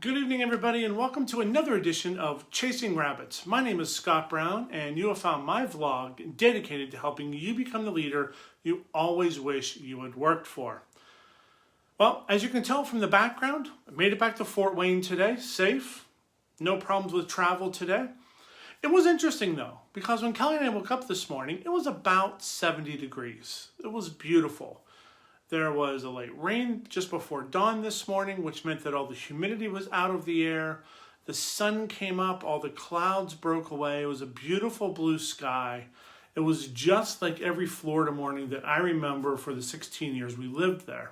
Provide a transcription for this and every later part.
Good evening, everybody, and welcome to another edition of Chasing Rabbits. My name is Scott Brown, and you have found my vlog dedicated to helping you become the leader you always wish you had worked for. Well, as you can tell from the background, I made it back to Fort Wayne today, safe, no problems with travel today. It was interesting, though, because when Kelly and I woke up this morning, it was about 70 degrees. It was beautiful. There was a light rain just before dawn this morning, which meant that all the humidity was out of the air. The sun came up, all the clouds broke away. It was a beautiful blue sky. It was just like every Florida morning that I remember for the 16 years we lived there.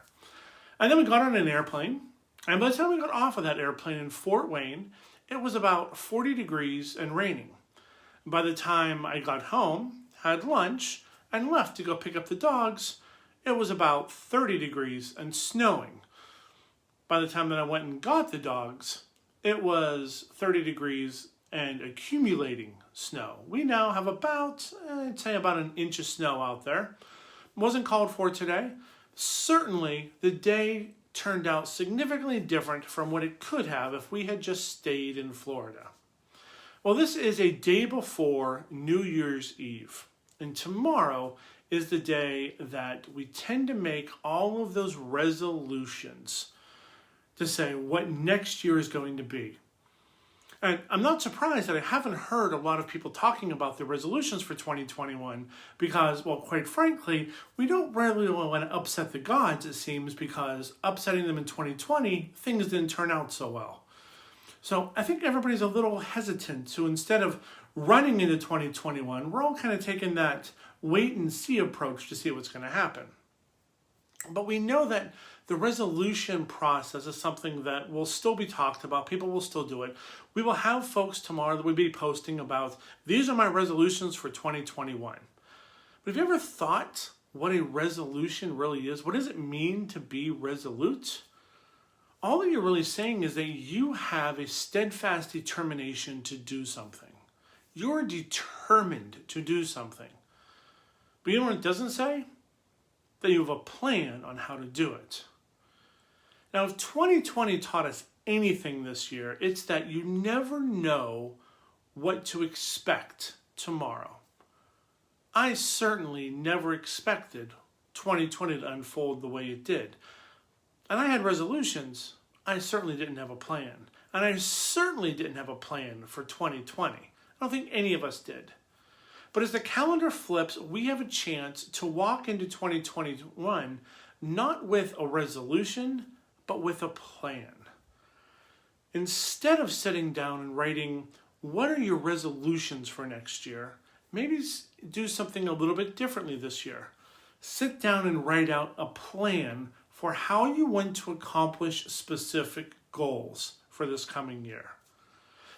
And then we got on an airplane, and by the time we got off of that airplane in Fort Wayne, it was about 40 degrees and raining. By the time I got home, had lunch, and left to go pick up the dogs, it was about 30 degrees and snowing. By the time that I went and got the dogs, it was 30 degrees and accumulating snow. We now have about, I'd say about an inch of snow out there. Wasn't called for today. Certainly, the day turned out significantly different from what it could have if we had just stayed in Florida. Well, this is a day before New Year's Eve, and tomorrow is the day that we tend to make all of those resolutions to say what next year is going to be. And I'm not surprised that I haven't heard a lot of people talking about the resolutions for 2021 because, well, quite frankly, we don't really want to upset the gods, it seems, because upsetting them in 2020, things didn't turn out so well. So I think everybody's a little hesitant to, instead of running into 2021, we're all kind of taking that wait and see approach to see what's going to happen. But we know that the resolution process is something that will still be talked about. People will still do it. We will have folks tomorrow that will be posting about, these are my resolutions for 2021. But have you ever thought what a resolution really is? What does it mean to be resolute? All that you're really saying is that you have a steadfast determination to do something. You're determined to do something. But you know what it doesn't say? That you have a plan on how to do it. Now, if 2020 taught us anything this year, it's that you never know what to expect tomorrow. I certainly never expected 2020 to unfold the way it did. And I had resolutions. I certainly didn't have a plan. And I certainly didn't have a plan for 2020. I don't think any of us did. But as the calendar flips, we have a chance to walk into 2021 not with a resolution, but with a plan. Instead of sitting down and writing, what are your resolutions for next year? Maybe do something a little bit differently this year. Sit down and write out a plan for how you want to accomplish specific goals for this coming year.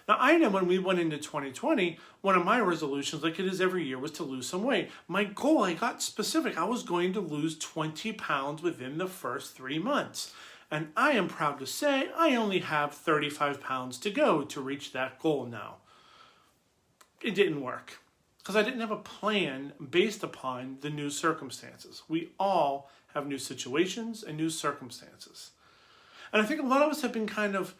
Now, I know when we went into 2020, one of my resolutions, like it is every year, was to lose some weight. My goal, I got specific. I was going to lose 20 pounds within the first 3 months. And I am proud to say I only have 35 pounds to go to reach that goal now. It didn't work because I didn't have a plan based upon the new circumstances. We all have new situations and new circumstances. And I think a lot of us have been kind of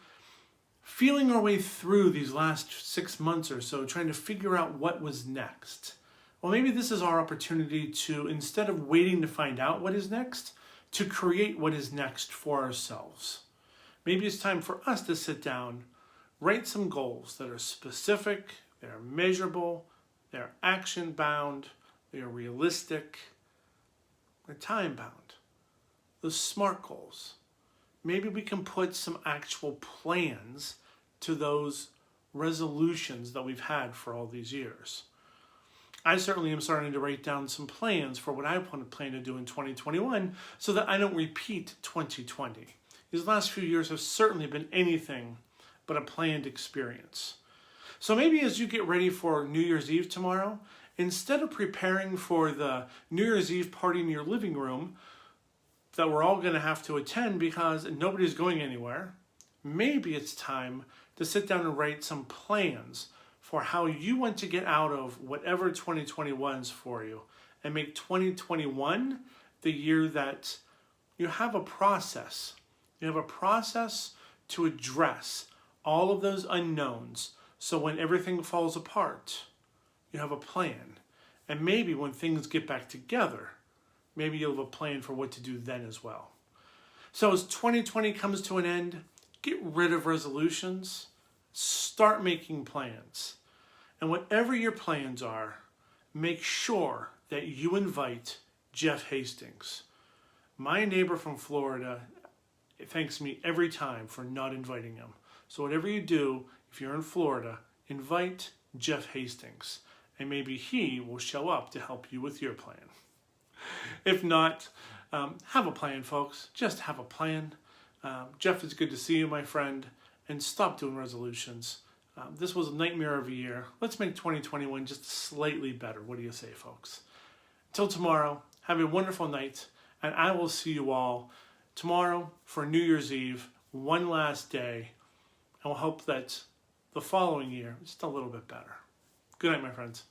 feeling our way through these last 6 months or so, trying to figure out what was next. Well, maybe this is our opportunity to, instead of waiting to find out what is next, to create what is next for ourselves. Maybe it's time for us to sit down, write some goals that are specific, they're measurable, they're action-bound, they're realistic, they're time-bound. Those SMART goals. Maybe we can put some actual plans to those resolutions that we've had for all these years. I certainly am starting to write down some plans for what I want to plan to do in 2021 so that I don't repeat 2020. These last few years have certainly been anything but a planned experience. So maybe as you get ready for New Year's Eve tomorrow, instead of preparing for the New Year's Eve party in your living room, that we're all going to have to attend because nobody's going anywhere, maybe it's time to sit down and write some plans for how you want to get out of whatever 2021 is for you and make 2021 the year that you have a process. You have a process to address all of those unknowns, so when everything falls apart, you have a plan. And maybe when things get back together, maybe you'll have a plan for what to do then as well. So as 2020 comes to an end, get rid of resolutions, start making plans. And whatever your plans are, make sure that you invite Jeff Hastings. My neighbor from Florida thanks me every time for not inviting him. So whatever you do, if you're in Florida, invite Jeff Hastings, and maybe he will show up to help you with your plan. If not, have a plan, folks. Just have a plan. Jeff, it's good to see you, my friend, and stop doing resolutions. This was a nightmare of a year. Let's make 2021 just slightly better. What do you say, folks? Until tomorrow, have a wonderful night, and I will see you all tomorrow for New Year's Eve, one last day, and we'll hope that the following year is just a little bit better. Good night, my friends.